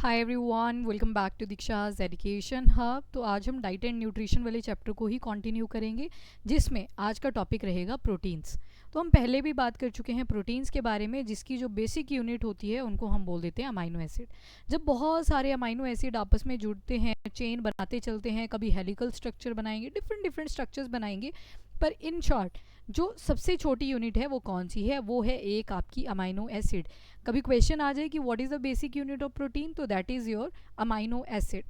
Hi everyone, welcome back to Diksha's education hub. तो आज हम डाइट एंड न्यूट्रिशन वाले चैप्टर को ही कंटिन्यू करेंगे, जिसमें आज का टॉपिक रहेगा प्रोटीन्स। तो हम पहले भी बात कर चुके हैं प्रोटीन्स के बारे में, जिसकी जो बेसिक यूनिट होती है उनको हम बोल देते हैं अमाइनो एसिड। जब बहुत सारे अमाइनो एसिड आपस में जुड़ते हैं, चेन बनाते चलते हैं, कभी हेलिकल स्ट्रक्चर बनाएंगे, डिफरेंट डिफरेंट स्ट्रक्चर्स बनाएंगे, पर इन शॉर्ट जो सबसे छोटी यूनिट है वो कौन सी है? वो है एक आपकी अमाइनो एसिड। कभी क्वेश्चन आ जाए कि what is the basic unit of protein, तो that is your amino acid.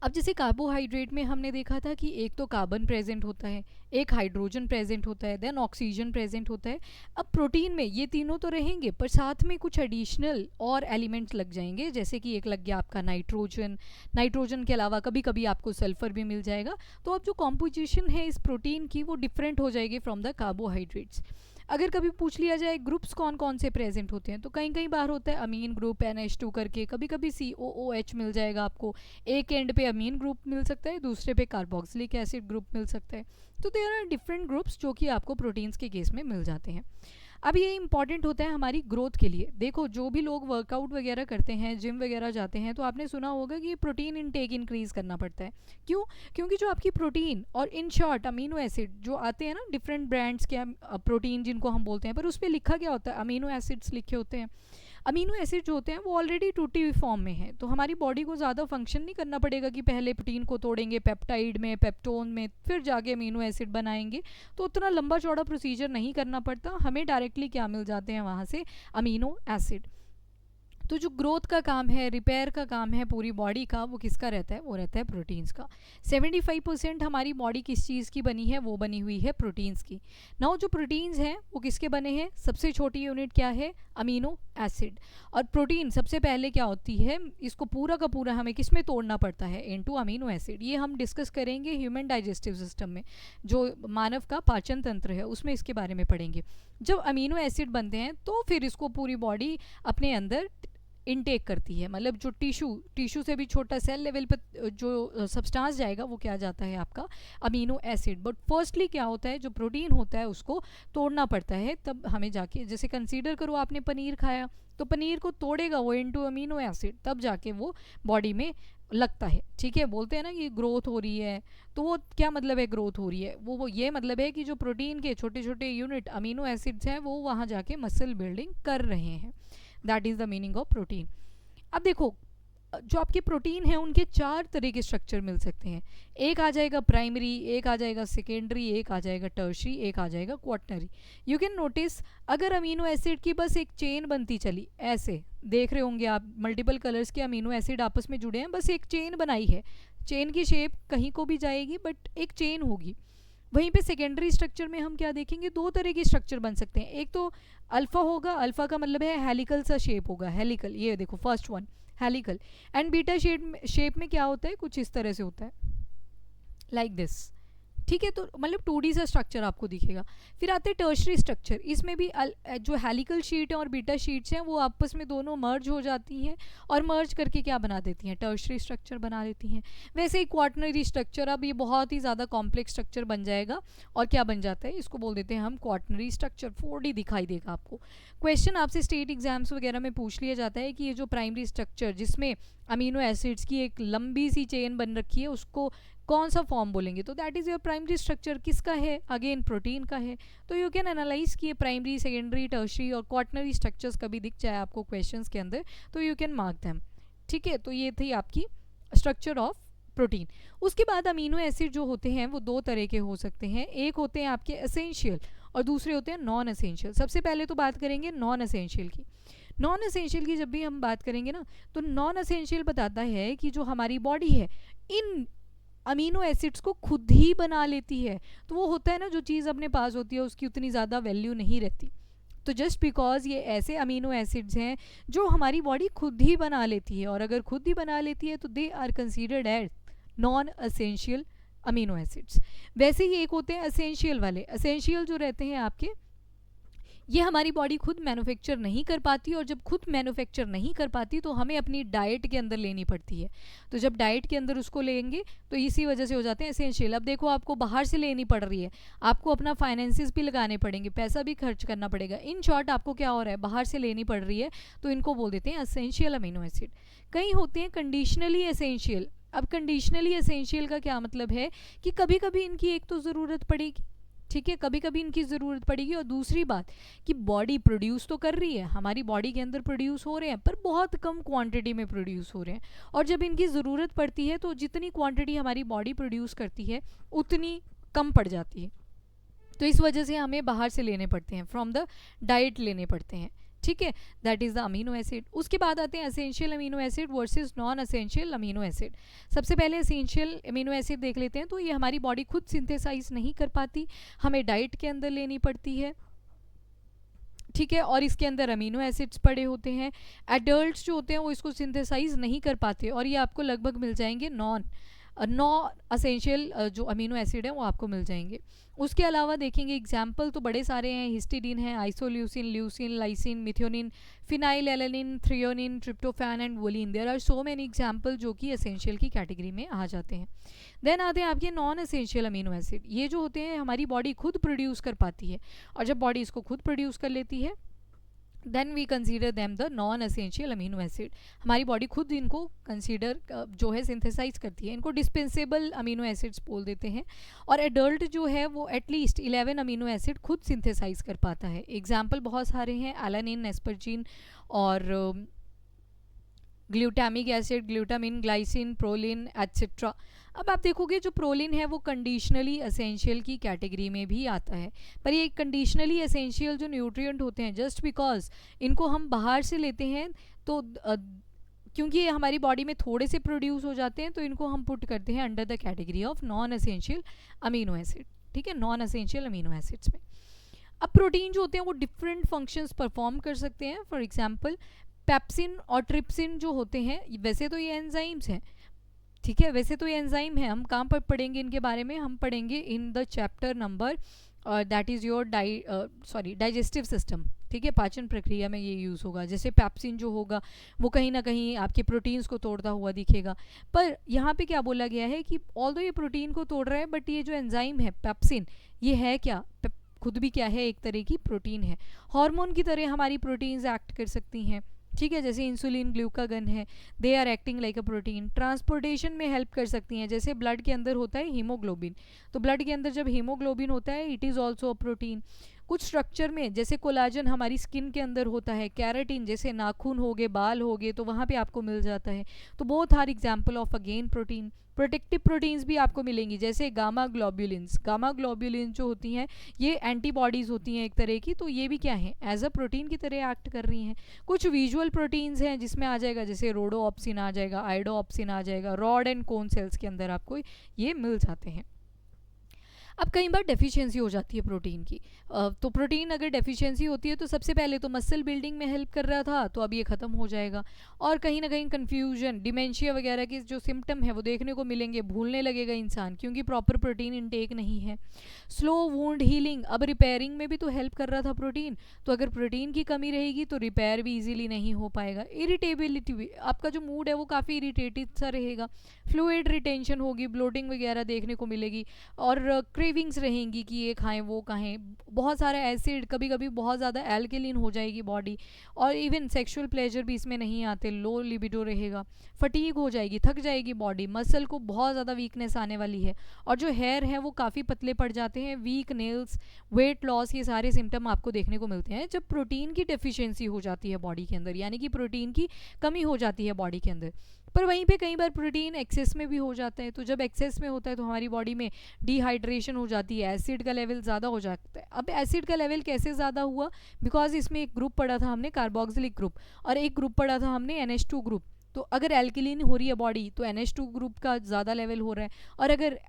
अब जैसे कार्बोहाइड्रेट में हमने देखा था कि एक तो कार्बन प्रेजेंट होता है, एक हाइड्रोजन प्रेजेंट होता है, देन ऑक्सीजन प्रेजेंट होता है। अब प्रोटीन में ये तीनों तो रहेंगे, पर साथ में कुछ एडिशनल और एलिमेंट्स लग जाएंगे, जैसे कि एक लग गया आपका नाइट्रोजन। नाइट्रोजन के अलावा कभी कभी आपको सल्फर भी मिल जाएगा। तो अब जो कॉम्पोजिशन है इस प्रोटीन की वो डिफरेंट हो जाएगी फ्रॉम द कार्बोहाइड्रेट्स। अगर कभी पूछ लिया जाए ग्रुप्स कौन कौन से प्रेजेंट होते हैं, तो कई कई बार होता है अमीन ग्रुप NH2 करके, कभी कभी COOH मिल जाएगा आपको। एक एंड पे अमीन ग्रुप मिल सकता है, दूसरे पे कार्बोक्सिलिक एसिड ग्रुप मिल सकता है। तो देयर आर डिफरेंट ग्रुप्स जो कि आपको प्रोटीन्स के केस में मिल जाते हैं। अब ये इंपॉर्टेंट होता है हमारी ग्रोथ के लिए। देखो, जो भी लोग वर्कआउट वगैरह करते हैं, जिम वगैरह जाते हैं, तो आपने सुना होगा कि प्रोटीन इनटेक इंक्रीज करना पड़ता है। क्यों? क्योंकि जो आपकी प्रोटीन और इन शॉर्ट अमीनो एसिड जो आते हैं ना, डिफरेंट ब्रांड्स के प्रोटीन जिनको हम बोलते हैं, पर उस पर लिखा क्या होता है? अमीनो एसिड्स लिखे होते हैं। अमीनो एसिड जो होते हैं वो ऑलरेडी टूटी हुई फॉर्म में है, तो हमारी बॉडी को ज़्यादा फंक्शन नहीं करना पड़ेगा कि पहले प्रोटीन को तोड़ेंगे पेप्टाइड में, पेप्टोन में, फिर जाके अमीनो एसिड बनाएंगे। तो उतना लंबा चौड़ा प्रोसीजर नहीं करना पड़ता, हमें डायरेक्टली क्या मिल जाते हैं वहाँ से? Amino acid. तो जो ग्रोथ का काम है, रिपेयर का काम है पूरी बॉडी का, वो किसका रहता है? वो रहता है प्रोटीन्स का। 75% हमारी बॉडी किस चीज़ की बनी है? वो बनी हुई है प्रोटीन्स की। नाउ जो प्रोटीन्स हैं वो किसके बने हैं? सबसे छोटी यूनिट क्या है? Amino acid. और प्रोटीन सबसे पहले क्या होती है, इसको पूरा का पूरा हमें किस में तोड़ना पड़ता है? Into amino acid. ये हम डिस्कस करेंगे ह्यूमन डाइजेस्टिव सिस्टम में, जो मानव का पाचन तंत्र है उसमें इसके बारे में पढ़ेंगे। जब अमीनो एसिड बनते हैं तो फिर इसको पूरी बॉडी अपने अंदर इनटेक करती है, मतलब जो टिश्यू से भी छोटा सेल लेवल पर जो सब्सटेंस जाएगा वो क्या जाता है? आपका अमीनो एसिड। बट फर्स्टली क्या होता है, जो प्रोटीन होता है उसको तोड़ना पड़ता है, तब हमें जाके, जैसे कंसीडर करो आपने पनीर खाया, तो पनीर को तोड़ेगा वो इनटू अमीनो एसिड, तब जाके वो बॉडी में लगता है। ठीक है, बोलते हैं ना कि ग्रोथ हो रही है, तो वो क्या मतलब है ग्रोथ हो रही है? वो ये मतलब है कि जो प्रोटीन के छोटे छोटे यूनिट अमीनो एसिड्स हैं वो वहाँ जाके मसल बिल्डिंग कर रहे हैं। That is the meaning of protein. अब देखो, जो आपके प्रोटीन हैं उनके 4 तरह के स्ट्रक्चर मिल सकते हैं। एक आ जाएगा प्राइमरी, एक आ जाएगा सेकेंडरी, एक आ जाएगा टर्शरी, एक आ जाएगा क्वाटनरी। यू कैन नोटिस, अगर अमीनो एसिड की बस एक चेन बनती चली, ऐसे देख रहे होंगे आप, मल्टीपल कलर्स के अमीनो एसिड आपस में जुड़े हैं, बस एक चेन बनाई है, चेन की शेप कहीं को भी जाएगी बट एक चेन होगी। वहीं पे सेकेंडरी स्ट्रक्चर में हम क्या देखेंगे? 2 तरह के स्ट्रक्चर बन सकते हैं। एक तो अल्फा होगा, अल्फा का मतलब है हेलिकल सा शेप होगा, हेलिकल, ये देखो first one helical. And beta shape में क्या होता है? कुछ इस तरह से होता है, लाइक दिस। ठीक है, तो मतलब 2D सा स्ट्रक्चर आपको दिखेगा। फिर आते हैं टर्शरी स्ट्रक्चर। इसमें भी जो हेलिकल शीट है और बीटा शीट्स हैं वो आपस में दोनों मर्ज हो जाती हैं, और मर्ज करके क्या बना देती हैं? टर्शरी स्ट्रक्चर बना देती हैं। वैसे ही क्वाटनरी स्ट्रक्चर, अब ये बहुत ही ज़्यादा कॉम्प्लेक्स स्ट्रक्चर बन जाएगा, और क्या बन जाता है? इसको बोल देते हैं हम क्वाटनरी स्ट्रक्चर। 4D दिखाई देगा आपको। क्वेश्चन आपसे स्टेट एग्जाम्स वगैरह में पूछ लिया जाता है कि ये जो प्राइमरी स्ट्रक्चर जिसमें अमीनो एसिड्स की एक लंबी सी चेन बन रखी है, उसको कौन सा फॉर्म बोलेंगे? तो that is your primary structure. किसका है? अगेन प्रोटीन का है। तो यू कैन एनालाइज किए प्राइमरी, सेकेंडरी, टर्शरी और क्वाटनरी स्ट्रक्चर्स कभी दिख जाए आपको क्वेश्चंस के अंदर, तो यू कैन मार्क दैम। ठीक है, तो ये थी आपकी स्ट्रक्चर ऑफ प्रोटीन। उसके बाद अमीनो एसिड जो होते हैं वो 2 तरह के हो सकते हैं। एक होते हैं आपके एसेंशियल और दूसरे होते हैं नॉन एसेंशियल। सबसे पहले तो बात करेंगे नॉन एसेंशियल की। नॉन एसेंशियल की जब भी हम बात करेंगे ना, तो नॉन एसेंशियल बताता है कि जो हमारी बॉडी है इन अमीनो एसिड्स को खुद ही बना लेती है। तो वो होता है ना, जो चीज़ अपने पास होती है उसकी उतनी ज़्यादा वैल्यू नहीं रहती। तो जस्ट बिकॉज ये ऐसे अमीनो एसिड्स हैं जो हमारी बॉडी खुद ही बना लेती है, और अगर खुद ही बना लेती है तो they are considered as non essential amino acids. वैसे ही एक होते हैं एसेंशियल वाले। एसेंशियल जो रहते हैं आपके, ये हमारी बॉडी खुद मैन्युफैक्चर नहीं कर पाती, और जब खुद मैन्युफैक्चर नहीं कर पाती तो हमें अपनी डाइट के अंदर लेनी पड़ती है। तो जब डाइट के अंदर उसको लेंगे तो इसी वजह से हो जाते हैं एसेंशियल। अब देखो, आपको बाहर से लेनी पड़ रही है, आपको अपना फाइनेंसिस भी लगाने पड़ेंगे, पैसा भी खर्च करना पड़ेगा। इन शॉर्ट आपको क्या हो रहा है, बाहर से लेनी पड़ रही है, तो इनको बोल देते हैं एसेंशियल अमीनो एसिड। कई होते हैं कंडीशनली एसेंशियल। अब कंडीशनली एसेंशियल का क्या मतलब है कि कभी कभी इनकी एक तो ज़रूरत पड़ेगी, ठीक है, कभी कभी इनकी ज़रूरत पड़ेगी, और दूसरी बात कि बॉडी प्रोड्यूस तो कर रही है, हमारी बॉडी के अंदर प्रोड्यूस हो रहे हैं, पर बहुत कम क्वांटिटी में प्रोड्यूस हो रहे हैं, और जब इनकी ज़रूरत पड़ती है तो जितनी क्वांटिटी हमारी बॉडी प्रोड्यूस करती है उतनी कम पड़ जाती है। तो इस वजह से हमें बाहर से लेने पड़ते हैं, फ्रॉम द डाइट लेने पड़ते हैं, ठीक है। That is the amino acid. उसके बाद आते हैं essential amino acid versus non essential amino acid. सबसे पहले एसेंशियल अमीनो एसिड देख लेते हैं। तो ये हमारी बॉडी खुद सिंथेसाइज नहीं कर पाती, हमें डाइट के अंदर लेनी पड़ती है, ठीक है, और इसके अंदर अमीनो एसिड्स पड़े होते हैं। एडल्ट्स जो होते हैं वो इसको सिंथेसाइज नहीं कर पाते, और ये आपको लगभग मिल जाएंगे नॉन असेंशियल जो अमीनो एसिड है वो आपको मिल जाएंगे। उसके अलावा देखेंगे एग्जाम्पल तो बड़े सारे हैं। हिस्टीडीन है, isoleucine, leucine, lysine, methionine, phenylalanine, threonine, tryptophan and valine. There are so many example जो कि एसेंशियल की कैटेगरी में आ जाते हैं। देन आते हैं आपके नॉन एसेंशियल अमीनो एसिड। ये जो होते हैं हमारी बॉडी खुद प्रोड्यूस कर पाती है, और जब बॉडी इसको खुद प्रोड्यूस कर लेती है then we consider them the non essential amino acid. हमारी बॉडी खुद इनको कंसीडर जो है सिंथेसाइज करती है, इनको डिस्पेंसेबल अमीनो एसिड्स बोल देते हैं। और एडल्ट जो है वो एटलीस्ट 11 अमीनो एसिड खुद सिंथेसाइज कर पाता है। एग्जाम्पल बहुत सारे हैं, एलानिन, एस्पर्जिन और glutamic acid, glutamine, glycine, proline etcetera. अब आप देखोगे जो प्रोलिन है वो कंडीशनली एसेंशियल की कैटेगरी में भी आता है, पर ये कंडीशनली एसेंशियल जो न्यूट्रिएंट होते हैं जस्ट बिकॉज इनको हम बाहर से लेते हैं तो क्योंकि ये हमारी बॉडी में थोड़े से प्रोड्यूस हो जाते हैं तो इनको हम पुट करते हैं under the category of non essential amino acid, ठीक है, नॉन एसेंशियल अमीनो एसिड्स में। अब प्रोटीन जो होते हैं वो डिफरेंट फंक्शंस परफॉर्म कर सकते हैं। फॉर एग्जांपल पेप्सिन और ट्रिप्सिन जो होते हैं, वैसे तो ये एंजाइम्स हैं, ठीक है, वैसे तो ये एंजाइम है। हम कहाँ पर पढ़ेंगे इनके बारे में, हम पढ़ेंगे in the chapter number that is your digestive system, ठीक है, पाचन प्रक्रिया में ये यूज़ होगा। जैसे पेप्सिन जो होगा वो कहीं ना कहीं आपके प्रोटीन्स को तोड़ता हुआ दिखेगा, पर यहाँ पे क्या बोला गया है कि ऑल्दो ये प्रोटीन को तोड़ रहा है बट ये जो एंजाइम है पेप्सिन, ये है क्या, खुद भी क्या है, एक तरह की प्रोटीन है। हार्मोन की तरह हमारी प्रोटीन्स एक्ट कर सकती हैं, ठीक है, जैसे इंसुलिन, ग्लूकागन है, they are acting like a protein. Transportation में हेल्प कर सकती हैं, जैसे ब्लड के अंदर होता है हीमोग्लोबिन, तो ब्लड के अंदर जब हीमोग्लोबिन होता है it is also a protein. कुछ स्ट्रक्चर में जैसे कोलाजन हमारी स्किन के अंदर होता है, कैराटिन जैसे नाखून हो गए, बाल हो गए, तो वहाँ पे आपको मिल जाता है। तो both are example of again protein. Protective proteins भी आपको मिलेंगी, जैसे गामा ग्लोब्युलिन्स। गामा ग्लोब्युलिन जो होती हैं ये एंटीबॉडीज़ होती हैं एक तरह की, तो ये भी क्या है, एज अ प्रोटीन की तरह एक्ट कर रही हैं। कुछ विजुअल प्रोटीन्स हैं जिसमें आ जाएगा, जैसे रोडोऑप्सिन आ जाएगा, आइडोऑप्सिन आ जाएगा, रॉड एंड कोन सेल्स के अंदर आपको ये मिल जाते हैं। अब कई बार डेफिशिएंसी हो जाती है प्रोटीन की, तो प्रोटीन अगर डेफिशिएंसी होती है तो सबसे पहले तो मसल बिल्डिंग में हेल्प कर रहा था, तो अब ये ख़त्म हो जाएगा, और कहीं ना कहीं कन्फ्यूजन, डिमेंशिया वगैरह के जो सिम्टम है वो देखने को मिलेंगे, भूलने लगेगा इंसान क्योंकि प्रॉपर प्रोटीन इनटेक नहीं है। स्लो वुंड हीलिंग, अब रिपेयरिंग में भी तो हेल्प कर रहा था प्रोटीन, तो अगर प्रोटीन की कमी रहेगी तो रिपेयर भी ईजिली नहीं हो पाएगा। इरिटेबिलिटी भी, आपका जो मूड है वो काफ़ी इरिटेटेड सा रहेगा, फ्लूइड रिटेंशन होगी, ब्लोटिंग वगैरह देखने को मिलेगी, और क्रेविंग्स रहेंगी कि ये खाएं वो खाएं, बहुत सारा एसिड, कभी कभी बहुत ज़्यादा एल्कलीन हो जाएगी बॉडी, और इवन सेक्सुअल प्लेजर भी इसमें नहीं आते, लो लिबिडो रहेगा, फटीग हो जाएगी, थक जाएगी बॉडी, मसल को बहुत ज़्यादा वीकनेस आने वाली है, और जो हेयर है वो काफ़ी पतले पड़ जाते हैं, वीक नेल्स, वेट लॉस, ये सारे सिम्टम आपको देखने को मिलते हैं जब प्रोटीन की डेफिशिएंसी हो जाती है बॉडी के अंदर, यानी कि प्रोटीन की कमी हो जाती है बॉडी के अंदर। पर वहीं पे कई बार प्रोटीन एक्सेस में भी हो जाता है, तो जब एक्सेस में होता है तो हमारी बॉडी में डिहाइड्रेशन हो जाती है, एसिड का लेवल ज़्यादा हो जाता है। अब एसिड का लेवल कैसे ज़्यादा हुआ, बिकॉज इसमें एक ग्रुप पढ़ा था हमने कार्बोक्सिलिक ग्रुप, और एक ग्रुप पढ़ा था हमने NH2 ग्रुप। तो अगर एल्किलिन हो रही है बॉडी तो NH2 ग्रुप का ज़्यादा लेवल हो रहा है, और अगर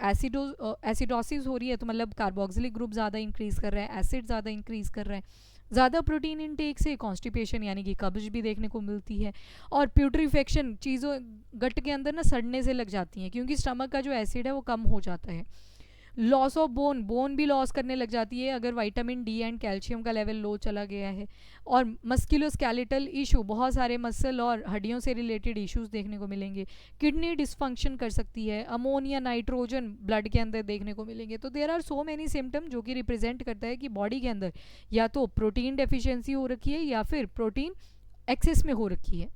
एसिडोसिस हो रही है तो मतलब कार्बोक्सिलिक ग्रुप ज़्यादा इंक्रीज़ कर रहा है, एसिड ज़्यादा इंक्रीज़ कर रहा है। ज़्यादा प्रोटीन इनटेक से कॉन्स्टिपेशन यानी कि कब्ज भी देखने को मिलती है, और प्यूट्रीफेक्शन, चीज़ों गट के अंदर ना सड़ने से लग जाती हैं क्योंकि स्टमक का जो एसिड है वो कम हो जाता है। लॉस ऑफ बोन, बोन भी लॉस करने लग जाती है अगर विटामिन डी एंड कैल्शियम का लेवल लो चला गया है। और मस्कुलोस्केलेटल इशू, बहुत सारे मसल और हड्डियों से रिलेटेड इश्यूज देखने को मिलेंगे। किडनी डिसफंक्शन कर सकती है, अमोनिया नाइट्रोजन ब्लड के अंदर देखने को मिलेंगे। तो there are so many symptom जो कि रिप्रेजेंट करता है कि बॉडी के अंदर या तो प्रोटीन डेफिशिएंसी हो रखी है या फिर प्रोटीन एक्सेस में हो रखी है।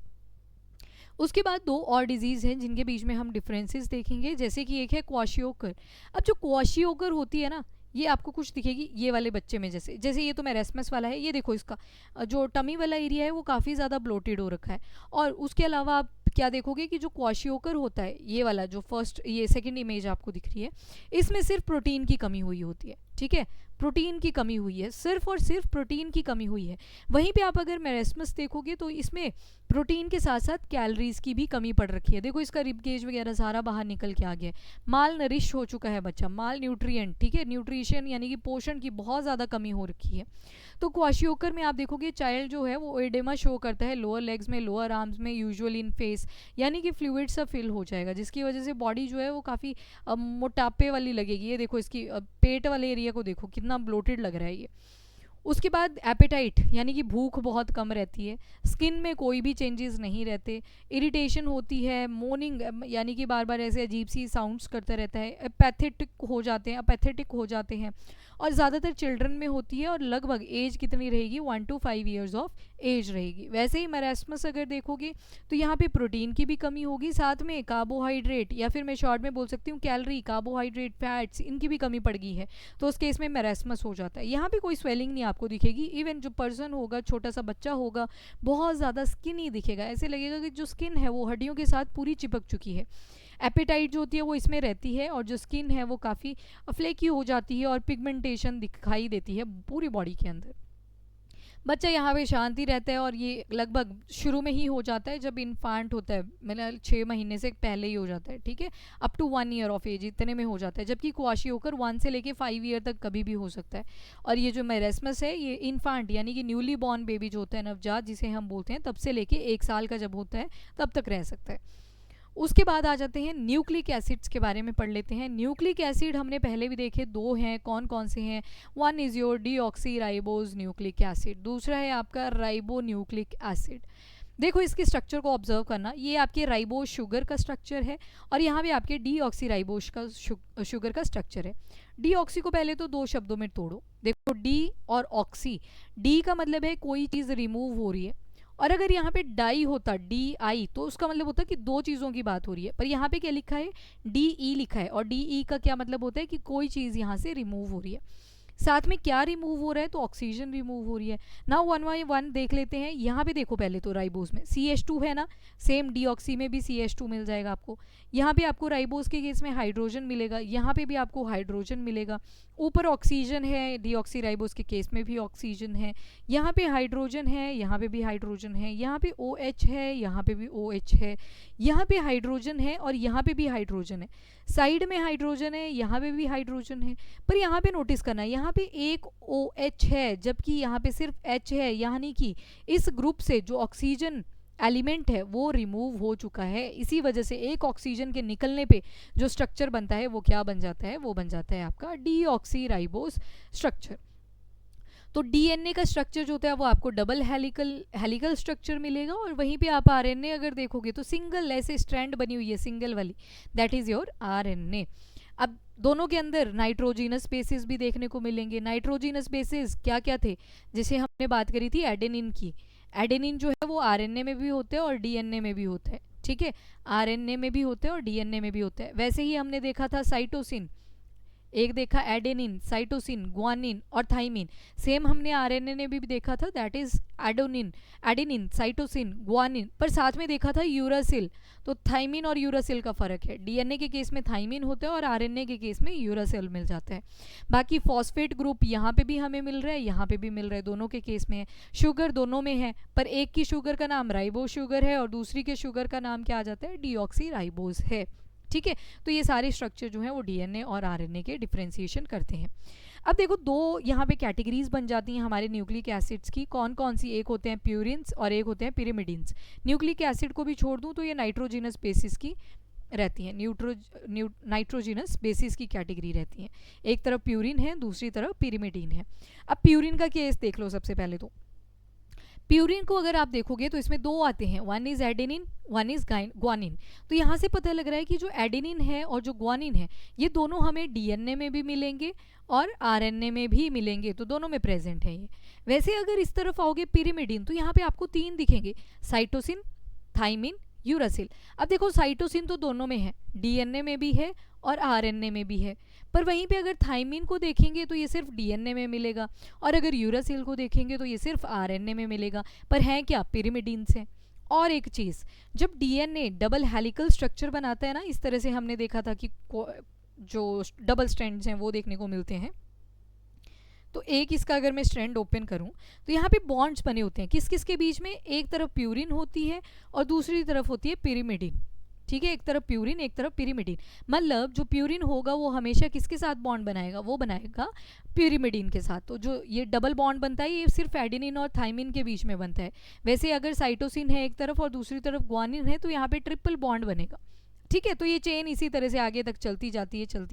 उसके बाद दो और डिजीज़ हैं जिनके बीच में हम डिफरेंसेस देखेंगे, जैसे कि एक है क्वाशियोकर। अब जो क्वाशियोकर होती है ना, ये आपको कुछ दिखेगी ये वाले बच्चे में, जैसे जैसे ये तो मेरेस्मस वाला है, ये देखो इसका जो टमी वाला एरिया है वो काफ़ी ज़्यादा ब्लोटेड हो रखा है। और उसके अलावा आप क्या देखोगे कि जो क्वाशियोकर होता है, ये वाला जो फर्स्ट ये सेकंड इमेज आपको दिख रही है, इसमें सिर्फ प्रोटीन की कमी हुई होती है। ठीक है, प्रोटीन की कमी हुई है, सिर्फ और सिर्फ प्रोटीन की कमी हुई है। वहीं पे आप अगर मेरेस्मस देखोगे तो इसमें प्रोटीन के साथ साथ कैलोरीज की भी कमी पड़ रखी है। देखो इसका रिब गेज वगैरह सारा बाहर निकल के आ गया है, माल नरिश हो चुका है बच्चा, माल न्यूट्रिएंट, ठीक है, न्यूट्रिशन यानी कि पोषण की बहुत ज़्यादा कमी हो रखी है। तो क्वाशियोकर में आप देखोगे चाइल्ड जो है वो एडेमा शो करता है लोअर लेग्स में, लोअर आर्म्स में, यूजुअली इन फेस, यानी कि फ्लूइड सा फिल हो जाएगा, जिसकी वजह से बॉडी जो है वो काफ़ी मोटापे वाली लगेगी। ये देखो इसकी पेट वाले एरिया को देखो कितना ब्लोटेड लग रहा है ये। उसके बाद एपेटाइट यानी कि भूख बहुत कम रहती है, स्किन में कोई भी चेंजेस नहीं रहते, इरिटेशन होती है, मोर्निंग यानी कि बार बार ऐसे अजीब सी साउंड्स करता रहता है, अपैथेटिक हो जाते हैं और ज़्यादातर चिल्ड्रन में होती है और लगभग एज कितनी रहेगी 1 to 5 ईयर्स ऑफ एज रहेगी। वैसे ही मेरेस्मस अगर देखोगे तो यहाँ पे प्रोटीन की भी कमी होगी, साथ में कार्बोहाइड्रेट या फिर मैं शॉर्ट में बोल सकती हूँ कैलोरी, कार्बोहाइड्रेट, फैट्स, इनकी भी कमी पड़ गई है, तो उस केस में मेरेस्मस हो जाता है। यहाँ पे कोई स्वेलिंग नहीं आपको दिखेगी, इवन जो पर्सन होगा, छोटा सा बच्चा होगा, बहुत ज़्यादा स्किनी दिखेगा, ऐसे लगेगा कि जो स्किन है वो हड्डियों के साथ पूरी चिपक चुकी है। एपेटाइट जो होती है वो इसमें रहती है और जो स्किन है वो काफ़ी फ्लेकी हो जाती है और पिगमेंटेशन दिखाई देती है पूरी बॉडी के अंदर। बच्चा यहाँ पे शांति रहता है और ये लगभग शुरू में ही हो जाता है जब इन्फांट होता है, मतलब 6 महीने से पहले ही हो जाता है, ठीक है, up to 1 year of age इतने में हो जाता है, जबकि क्वाशियोकर 1 से लेके 5 ईयर तक कभी भी हो सकता है। और ये जो मेरेस्मस है ये इन्फांट यानी कि न्यूली बॉर्न बेबी जो होता है, नवजात जिसे हम बोलते हैं, तब से लेके 1 साल का जब होता है तब तक रह सकता है। उसके बाद आ जाते हैं न्यूक्लिक एसिड्स के बारे में पढ़ लेते हैं। न्यूक्लिक एसिड हमने पहले भी देखे, 2 हैं, कौन कौन से हैं? One is your deoxyribose nucleic acid, दूसरा है आपका राइबो न्यूक्लिक एसिड। देखो इसके स्ट्रक्चर को ऑब्जर्व करना, ये आपके राइबोज शुगर का स्ट्रक्चर है और यहाँ भी आपके डीऑक्सीराइबोज का शुगर का स्ट्रक्चर है। डीऑक्सी को पहले तो 2 शब्दों में तोड़ो, देखो डी और ऑक्सी, डी का मतलब है कोई चीज़ रिमूव हो रही है, और अगर यहाँ पे डाई होता डी आई तो उसका मतलब होता कि 2 चीज़ों की बात हो रही है, पर यहाँ पे क्या लिखा है? डी ई लिखा है, और डी ई का क्या मतलब होता है कि कोई चीज़ यहाँ से रिमूव हो रही है। साथ में क्या रिमूव हो रहा है? तो ऑक्सीजन रिमूव हो रही है। नाउ 1 बाय 1 देख लेते हैं। यहाँ पे देखो पहले तो राइबोज में CH2 है ना, सेम डीऑक्सी में भी CH2 मिल जाएगा आपको। यहाँ पे आपको राइबोज के केस में हाइड्रोजन मिलेगा, यहाँ पे भी आपको हाइड्रोजन मिलेगा। ऊपर ऑक्सीजन है, डीऑक्सी राइबोज के केस में भी ऑक्सीजन है, यहाँ पे हाइड्रोजन है, यहाँ पे भी हाइड्रोजन है, यहाँ पे OH है, यहाँ पे भी OH है, यहाँ पे हाइड्रोजन है और यहाँ पे भी हाइड्रोजन है, साइड में हाइड्रोजन है, यहाँ पे भी हाइड्रोजन है। पर यहाँ पे नोटिस करना, यहाँ पे एक OH है जबकि यहाँ पे सिर्फ H है, यानी कि इस ग्रुप से जो ऑक्सीजन एलिमेंट है वो रिमूव हो चुका है। इसी वजह से एक ऑक्सीजन के निकलने पे जो स्ट्रक्चर बनता है वो क्या बन जाता है? वो बन जाता है आपका डीऑक्सीराइबोज स्ट्रक्चर। तो डीएनए का स्ट्रक्चर जो होता है वो आपको डबल हेलिकल स्ट्रक्चर मिलेगा, और वहीं पे आप आरएनए अगर देखोगे तो सिंगल ऐसे स्ट्रैंड बनी हुई है, सिंगल वाली, दैट इज योर आरएनए। अब दोनों के अंदर नाइट्रोजिनस बेसिस भी देखने को मिलेंगे। नाइट्रोजिनस बेसिस क्या क्या थे? जैसे हमने बात करी थी एडेनिन की, एडेनिन जो है वो आरएनए में भी होता है और डीएनए में भी होता है, ठीक है, आरएनए में भी होता है और डीएनए में भी होता है। वैसे ही हमने देखा था साइटोसिन, एक देखा एडेनिन, साइटोसिन, ग्वानिन और थाइमिन। सेम हमने आरएनए में भी देखा था, that is adenine, cytosine, guanine, पर साथ में देखा था यूरासिल। तो थाइमिन और यूरासिल का फर्क है, डीएनए के केस में थाइमिन होता है और आरएनए के केस में यूरासिल मिल जाता है। बाकी फॉस्फेट ग्रुप यहाँ पे भी हमें मिल रहा है, यहाँ पे भी मिल रहा है, दोनों के केस में है। शुगर दोनों में है, पर एक की शुगर का नाम राइबोज शुगर है और दूसरी के शुगर का नाम क्या आ जाता है? डीऑक्सीराइबोज है, ठीक है। तो ये सारे स्ट्रक्चर जो हैं वो डीएनए और आरएनए के डिफरेंशिएशन करते हैं। अब देखो 2 यहाँ पे कैटेगरीज बन जाती हैं हमारे न्यूक्लिक एसिड्स की, कौन कौन सी? एक होते हैं प्यूरिन्स और एक होते हैं पिरिमिडिन्स। न्यूक्लिक एसिड को भी छोड़ दूँ तो ये नाइट्रोजिनस बेसिस की रहती हैं, नाइट्रोजिनस बेसिस की कैटेगरी रहती हैं। एक तरफ प्यूरिन है, दूसरी तरफ पिरिमिडीन है। अब प्यूरिन का केस देख लो। सबसे पहले तो प्यूरिन को अगर आप देखोगे तो इसमें दो आते हैं, one is adenine, one is guanine. तो यहाँ से पता लग रहा है कि जो एडेनिन है और जो ग्वानिन है ये दोनों हमें डीएनए में भी मिलेंगे और आरएनए में भी मिलेंगे, तो दोनों में प्रेजेंट है ये। वैसे अगर इस तरफ आओगे पिरिमिडीन, तो यहाँ पे आपको तीन दिखेंगे, साइटोसिन, थाइमिन, यूरासिल। अब देखो साइटोसिन तो दोनों में है, डीएनए में भी है और आरएनए में भी है, पर वहीं पे अगर थाइमिन को देखेंगे तो ये सिर्फ डीएनए में मिलेगा, और अगर यूरासिल को देखेंगे तो ये सिर्फ आरएनए में मिलेगा, पर हैं क्या, पिरिमिडीन से। और एक चीज़, जब डीएनए डबल हेलिकल स्ट्रक्चर बनाता है ना, इस तरह से हमने देखा था कि जो डबल स्ट्रैंड्स हैं वो देखने को मिलते हैं। तो एक इसका अगर मैं स्ट्रैंड ओपन करूं तो यहाँ पे बॉन्ड्स बने होते हैं, किस किस के बीच में, एक तरफ प्यूरिन होती है और दूसरी तरफ होती है पिरिमिडीन। ठीक है, एक तरफ प्यूरिन एक तरफ पिरिमिडीन। मतलब जो प्यूरिन होगा वो हमेशा किसके साथ बॉन्ड बनाएगा, वो बनाएगा पिरिमिडीन के साथ। तो जो ये डबल बॉन्ड बनता है ये सिर्फ एडेनिन और थाइमिन के बीच में बनता है। वैसे अगर साइटोसिन है एक तरफ और दूसरी तरफ ग्वानिन है तो यहाँ पे ट्रिपल बॉन्ड बनेगा। ठीक है, तो ये चेन इसी तरह से आगे तक चलती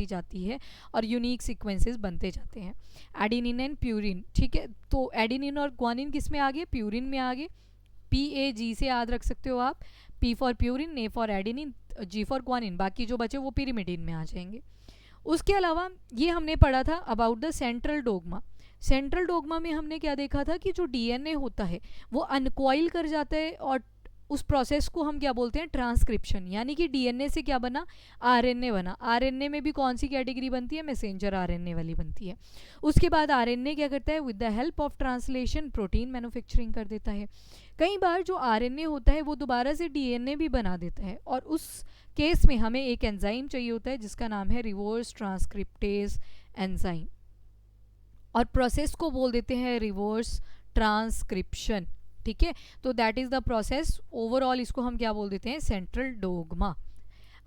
जाती है और यूनिक सीक्वेंसेस बनते जाते हैं, एडेनिन एंड प्यूरिन। ठीक है, तो एडेनिन और ग्वानिन किस में आ गए, प्यूरिन में आ गए। PAG से याद रख सकते हो आप, P for purine, A for adenine, G for guanine, बाकी जो बचे वो पिरिमिडीन में आ जाएंगे। उसके अलावा ये हमने पढ़ा था about the central dogma. Central dogma में हमने क्या देखा था कि जो डीएनए होता है वो अनकॉइल कर जाता है और उस प्रोसेस को हम क्या बोलते हैं, ट्रांसक्रिप्शन। यानी कि डीएनए से क्या बना, आरएनए बना। आरएनए में भी कौन सी कैटेगरी बनती है, मैसेंजर आरएनए वाली बनती है। उसके बाद आरएनए क्या करता है, with the help of translation protein manufacturing कर देता है। कई बार जो आरएनए होता है वो दोबारा से डीएनए भी बना देता है, और उस केस में हमें एक एंजाइम चाहिए होता है जिसका नाम है रिवर्स ट्रांसक्रिप्टेज एंजाइम, और प्रोसेस को बोल देते हैं रिवर्स ट्रांसक्रिप्शन। ठीक है, तो that is the process. Overall इसको हम क्या बोल देते हैं, सेंट्रल डोगमा।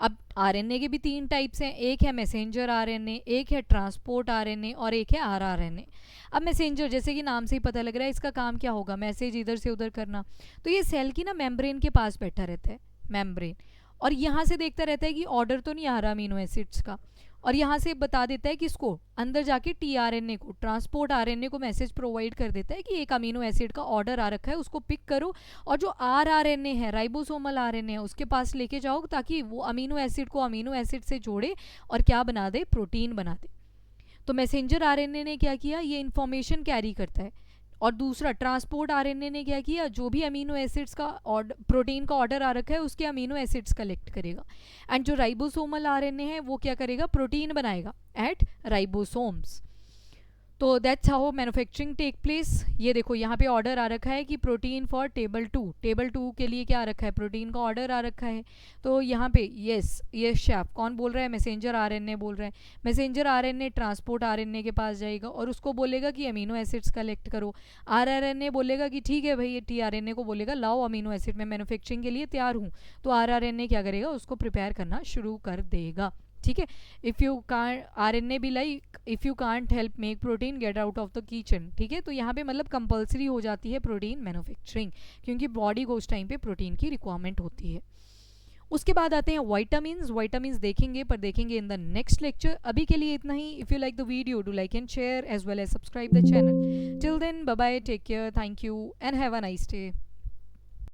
अब आरएनए के भी तीन टाइप्स हैं, एक है मैसेंजर आरएनए, एक है ट्रांसपोर्ट आरएनए और एक है आरआरएनए। अब मैसेंजर, जैसे कि नाम से ही पता लग रहा है, इसका काम क्या होगा, मैसेज इधर से उधर करना। तो ये सेल की ना मेम्ब्रेन के पास बैठा रहता है, मेम्ब्रेन, और यहाँ से देखता रहता है कि ऑर्डर तो नहीं आ रहा अमीनो एसिड्स का, और यहाँ से बता देता है कि इसको अंदर जाके टीआरएनए को, ट्रांसपोर्ट आरएनए को मैसेज प्रोवाइड कर देता है कि एक अमीनो एसिड का ऑर्डर आ रखा है, उसको पिक करो और जो आरआरएनए है, राइबोसोमल आरएनए है, उसके पास लेके जाओ ताकि वो अमीनो एसिड को अमीनो एसिड से जोड़े और क्या बना दे, प्रोटीन बना दे। तो मैसेंजर आरएनए ने क्या किया, ये इन्फॉर्मेशन कैरी करता है, और दूसरा ट्रांसपोर्ट आरएनए ने क्या किया, जो भी अमीनो एसिड्स का प्रोटीन का ऑर्डर आ रखा है उसके अमीनो एसिड्स कलेक्ट करेगा। एंड जो राइबोसोमल आरएनए है वो क्या करेगा, प्रोटीन बनाएगा एट राइबोसोम्स। तो that's how manufacturing take place. ये देखो यहाँ पे ऑर्डर आ रखा है कि प्रोटीन फॉर टेबल 2, टेबल 2 के लिए क्या आ रखा है, प्रोटीन का ऑर्डर आ रखा है। तो यहाँ पे यस, ये शेफ कौन बोल रहा है, मैसेंजर आरएनए बोल रहा है। मैसेंजर आरएनए ट्रांसपोर्ट आरएनए के पास जाएगा और उसको बोलेगा कि अमीनो एसिड्स कलेक्ट करो। आरआरएनए बोलेगा कि ठीक है भाई, ये टीआरएनए को बोलेगा लाओ अमीनो एसिड, मैं मैन्युफैक्चरिंग के लिए तैयार हूँ। तो आरआरएनए क्या करेगा, उसको प्रिपेयर करना शुरू कर देगा। ठीक है, इफ़ यू कांट, आरएनए भी like if you can't help make protein get out of the kitchen. ठीक है, तो यहाँ पे मतलब कंपलसरी हो जाती है प्रोटीन मैन्युफैक्चरिंग, क्योंकि बॉडी को उस टाइम पे प्रोटीन की रिक्वायरमेंट होती है। उसके बाद आते हैं वाइटामिन्स। वाइटामिन्स देखेंगे, पर देखेंगे इन द नेक्स्ट लेक्चर। अभी के लिए इतना ही। If you like the video, do like and share as well as subscribe the channel. Till then, bye bye, take care, thank you and have a nice day.